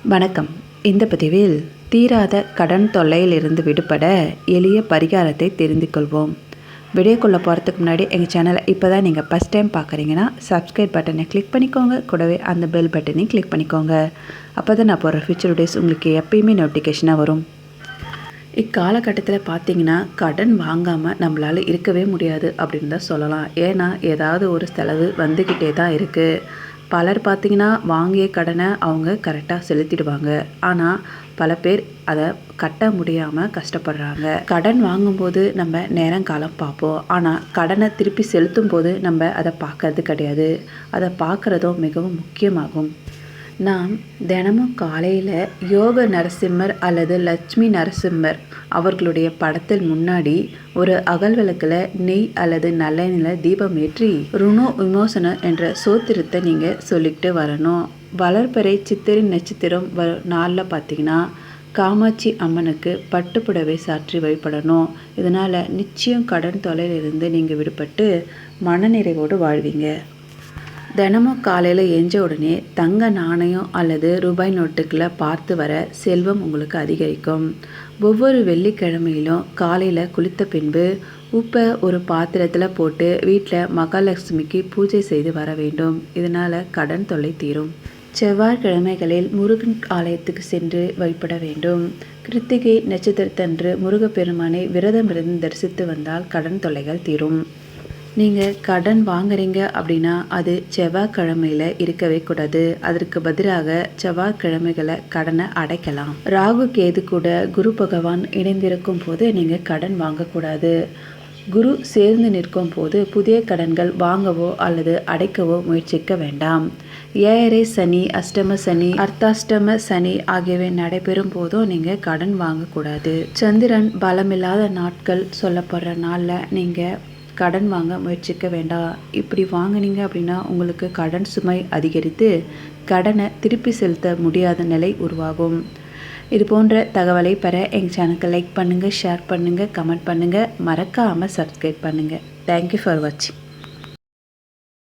வணக்கம். இந்த பதிவில் தீராத கடன் தொல்லையிலிருந்து விடுபட எளிய பரிகாரத்தை தெரிந்து கொள்வோம். வீடியோக்குள்ளே போகிறதுக்கு முன்னாடி எங்கள் சேனலை இப்போ தான் நீங்கள் ஃபஸ்ட் டைம் பார்க்குறீங்கன்னா சப்ஸ்கிரைப் பட்டனை கிளிக் பண்ணிக்கோங்க. கூடவே அந்த பெல் பட்டனையும் கிளிக் பண்ணிக்கோங்க. அப்போ தான் நான் போடுற ஃபியூச்சர் வீடியோஸ் உங்களுக்கு எப்பயுமே நோட்டிஃபிகேஷனாக வரும். இக்காலகட்டத்தில் பார்த்திங்கன்னா கடன் வாங்காமல் நம்மளால் இருக்கவே முடியாது அப்படின்னு தான் சொல்லலாம். ஏன்னா ஏதாவது ஒரு செலவு வந்துக்கிட்டே தான் இருக்குது. பலர் பார்த்திங்கன்னா வாங்கிய கடனை அவங்க கரெக்டாக செலுத்திடுவாங்க. ஆனால் பல பேர் அதை கட்ட முடியாமல் கஷ்டப்படுறாங்க. கடன் வாங்கும்போது நம்ம நேரங்காலம் பார்ப்போம். ஆனால் கடனை திருப்பி செலுத்தும் போது நம்ம அதை பார்க்கறது கிடையாது. அதை பார்க்குறதும் மிகவும் முக்கியமாகும். நாம் தினமும் காலையில் யோக நரசிம்மர் அல்லது லட்சுமி நரசிம்மர் அவர்களுடைய படத்தில் முன்னாடி ஒரு அகல் விளக்கில் நெய் அல்லது நல்லெண்ணெயில் தீபம் ஏற்றி ருணோ விமோசனம் என்ற சோத்திரத்தை நீங்கள் சொல்லிக்கிட்டு வரணும். வளர்ப்பறை சித்திரை நட்சத்திரம் நாளில் பார்த்தீங்கன்னா காமாட்சி அம்மனுக்கு பட்டுப்புடவை சாற்றி வழிபடணும். இதனால் நிச்சயம் கடன் தொல்லையிலிருந்து நீங்கள் விடுபட்டு மனநிறைவோடு வாழ்வீங்க. தினமும் காலையில் எஞ்ச உடனே தங்க நாணயம் அல்லது ரூபாய் நோட்டுக்களை பார்த்து வர செல்வம் உங்களுக்கு அதிகரிக்கும். ஒவ்வொரு வெள்ளிக்கிழமையிலும் காலையில் குளித்த பின்பு உப்பை ஒரு பாத்திரத்தில் போட்டு வீட்டில் மகாலட்சுமிக்கு பூஜை செய்து வர வேண்டும். இதனால் கடன் தொல்லை தீரும். செவ்வாய்க்கிழமைகளில் முருகன் ஆலயத்துக்கு சென்று வழிபட வேண்டும். கிருத்திகை நட்சத்திரத்தன்று முருகப்பெருமானை விரதமிருந்து தரிசித்து வந்தால் கடன் தொல்லைகள் தீரும். நீங்கள் கடன் வாங்குறீங்க அப்படின்னா அது செவ்வாய்க்கிழமையில் இருக்கவே கூடாது. அதற்கு பதிலாக செவ்வாய்க்கிழமைகளை கடனை அடைக்கலாம். ராகு கேது கூட குரு பகவான் இணைந்திருக்கும் போது நீங்கள் கடன் வாங்கக்கூடாது. குரு சேர்ந்து நிற்கும் போது புதிய கடன்கள் வாங்கவோ அல்லது அடைக்கவோ முயற்சிக்க வேண்டாம். ஏழரை சனி, அஷ்டம சனி, அர்த்தாஷ்டம சனி ஆகியவை நடைபெறும் போதும் நீங்கள் கடன் வாங்கக்கூடாது. சந்திரன் பலமில்லாத நாட்கள் சொல்லப்படுற நாளில் நீங்கள் கடன் வாங்க முயற்சிக்க வேண்டாம். இப்படி வாங்கினீங்க அப்படின்னா உங்களுக்கு கடன் சுமை அதிகரித்து கடனை திருப்பி செலுத்த முடியாத நிலை உருவாகும். இது போன்ற தகவலை பெற எங்கள் சேனலுக்கு லைக் பண்ணுங்கள், ஷேர் பண்ணுங்கள், கமெண்ட் பண்ணுங்கள், மறக்காமல் சப்ஸ்கிரைப் பண்ணுங்கள். தேங்க்யூ ஃபார் வாட்சிங்.